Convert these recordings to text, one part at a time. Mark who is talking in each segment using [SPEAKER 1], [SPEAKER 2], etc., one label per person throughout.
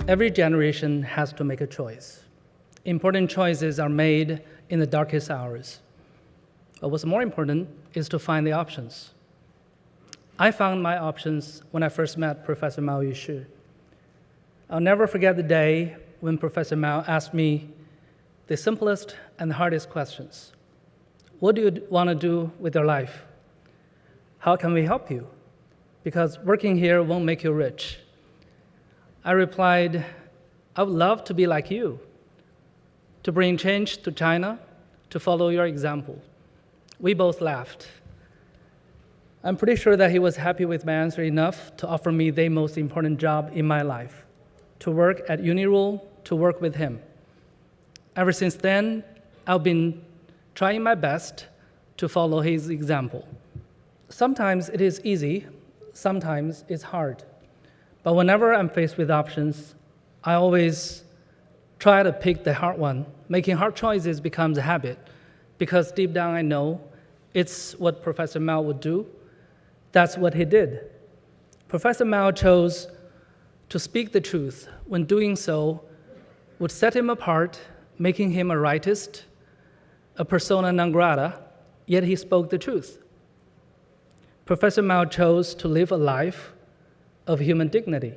[SPEAKER 1] Every generation has to make a choice. Important choices are made in the darkest hours. But what's more important is to find the options. I found my options when I first met Professor Mao Yushi. I'll never forget the day when Professor Mao asked me the simplest and the hardest questions. What do you want to do with your life? How can we help you? Because working here won't make you rich. I replied, I would love to be like you, to bring change to China, to follow your example. We both laughed. I'm pretty sure that he was happy with my answer enough to offer me the most important job in my life, to work at Unirule, to work with him. Ever since then, I've been trying my best to follow his example. Sometimes it is easy, sometimes it's hard. But whenever I'm faced with options, I always try to pick the hard one. Making hard choices becomes a habit, because deep down I know it's what Professor Mao would do. That's what he did. Professor Mao chose to speak the truth. When doing so, would set him apart, making him a rightist, a persona non grata, yet he spoke the truth. Professor Mao chose to live a life of human dignity.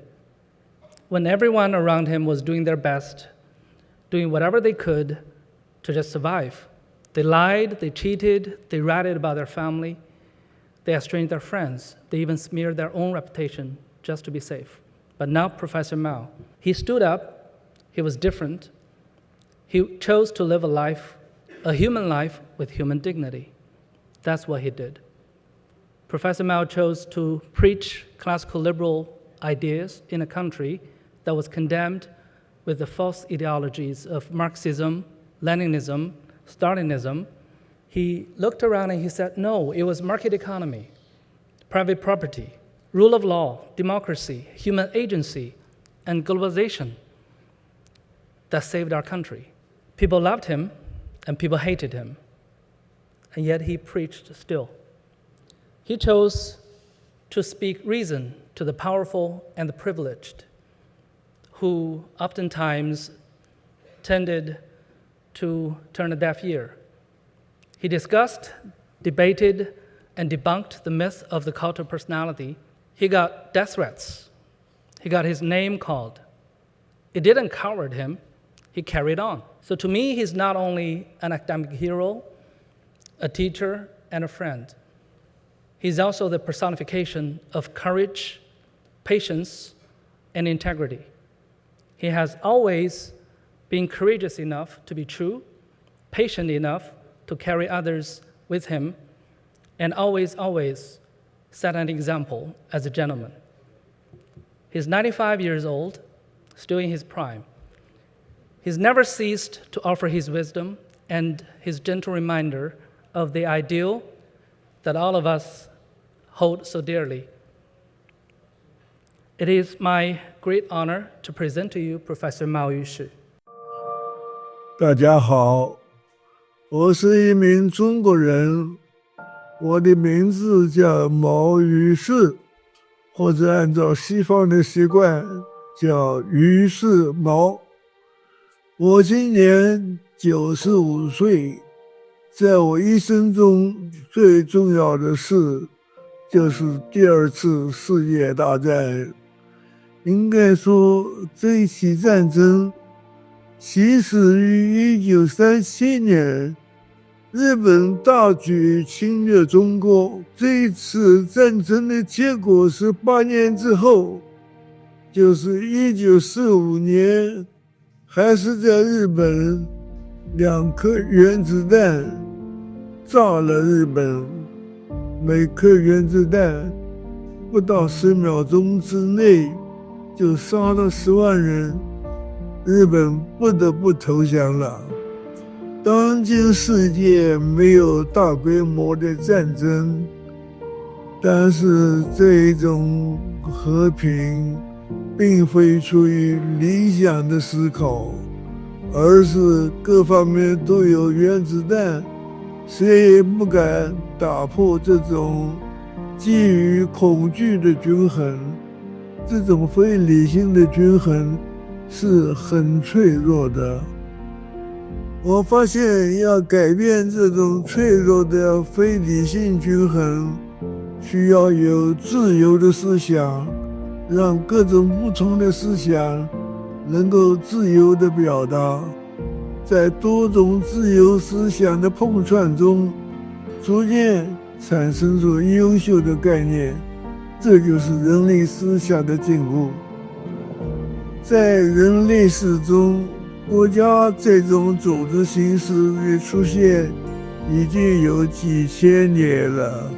[SPEAKER 1] When everyone around him was doing their best, doing whatever they could to just survive, they lied, they cheated, they ratted about their family, they estranged their friends, they even smeared their own reputation just to be safe. But not Professor Mao. He stood up, he was different. He chose to live a life, a human life with human dignity. That's what he did. Professor Mao chose to preach classical liberal ideas in a country that was condemned with the false ideologies of Marxism, Leninism, Stalinism. He looked around and he said, no, it was market economy, private property, rule of law, democracy, human agency, and globalization that saved our country. People loved him and people hated him, and yet he preached still. He chose to speak reason to the powerful and the privileged, who oftentimes tended to turn a deaf ear. He discussed, debated, and debunked the myth of the cult of personality. He got death threats. He got his name called. It didn't coward him. He carried on. So to me, he's not only an academic hero, a teacher, and a friend. He's also the personification of courage, patience, and integrity. He has always been courageous enough to be true, patient enough to carry others with him, and always set an example as a gentleman. He's 95 years old, still in his prime. He's never ceased to offer his wisdom and his gentle reminder of the ideal that all of us hold so dearly. It is my great honor to present to you Professor Mao Yushi.
[SPEAKER 2] 大家好，我是一名中国人，我的名字叫毛于轼，或者按照西方的习惯叫于轼毛。我今年95岁，在我一生中最重要的事就是第二次世界大战。应该说，这一起战争起始于1937年，日本大举侵略中国。这一次战争的结果是8年之后，就是1945年，还是在日本2颗原子弹炸了日本，每颗原子弹不到10秒钟之内就杀了10万人，日本不得不投降了。当今世界没有大规模的战争，但是这一种和平并非出于理想的思考，而是各方面都有原子弹，谁也不敢打破这种基于恐惧的均衡。这种非理性的均衡是很脆弱的。我发现要改变这种脆弱的非理性均衡，需要有自由的思想，让各种不同的思想能够自由地表达，在多种自由思想的碰撞中，逐渐产生出优秀的概念。这就是人类思想的进步。在人类史中，国家这种组织形式的出现已经有几千年了。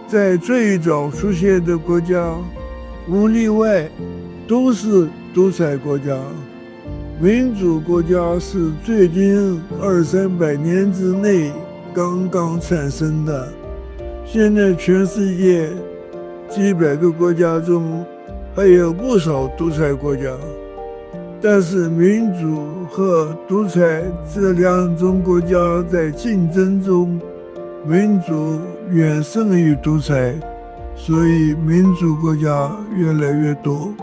[SPEAKER 2] 在最早出现的国家，无例外都是独裁国家。民主国家是最近200-300年之内刚刚产生的。现在全世界几百个国家中，还有不少独裁国家。但是民主和独裁这两种国家在竞争中，民主远胜于独裁，所以民主国家越来越多，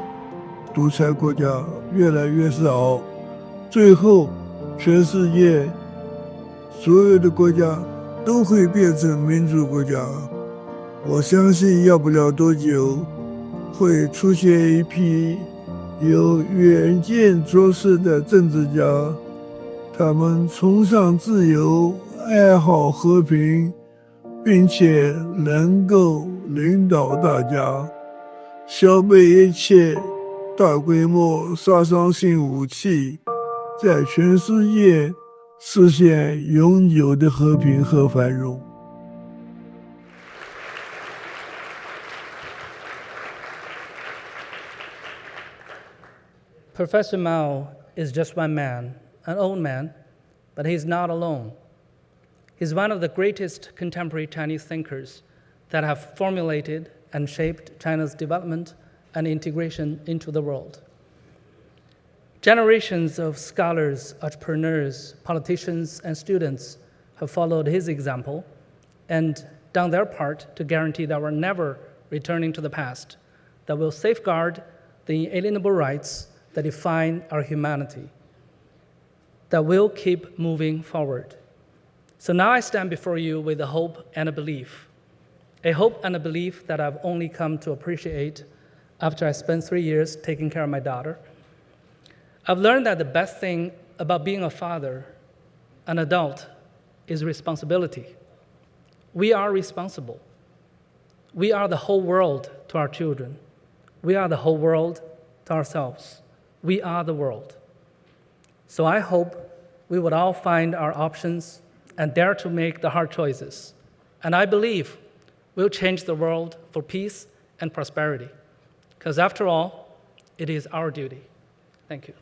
[SPEAKER 2] 独裁国家越来越少。最后，全世界所有的国家都会变成民主国家。我相信要不了多久，会出现一批有远见卓识的政治家，他们崇尚自由，爱好和平，并且能够领导大家，消灭一切大规模杀伤性武器，在全世界实现永久的和平和繁荣。
[SPEAKER 1] Professor Mao is just one man, an old man, but he's not alone. He's one of the greatest contemporary Chinese thinkers that have formulated and shaped China's development and integration into the world. Generations of scholars, entrepreneurs, politicians, and students have followed his example and done their part to guarantee that we're never returning to the past, that will safeguard the inalienable rights that define our humanity, that will keep moving forward. So now I stand before you with a hope and a belief that I've only come to appreciate after I spent 3 years taking care of my daughter. I've learned that the best thing about being a father, an adult, is responsibility. We are responsible. We are the whole world to our children. We are the whole world to ourselves. We are the world. So I hope we would all find our options and dare to make the hard choices. And I believe we'll change the world for peace and prosperity. Because after all, it is our duty. Thank you.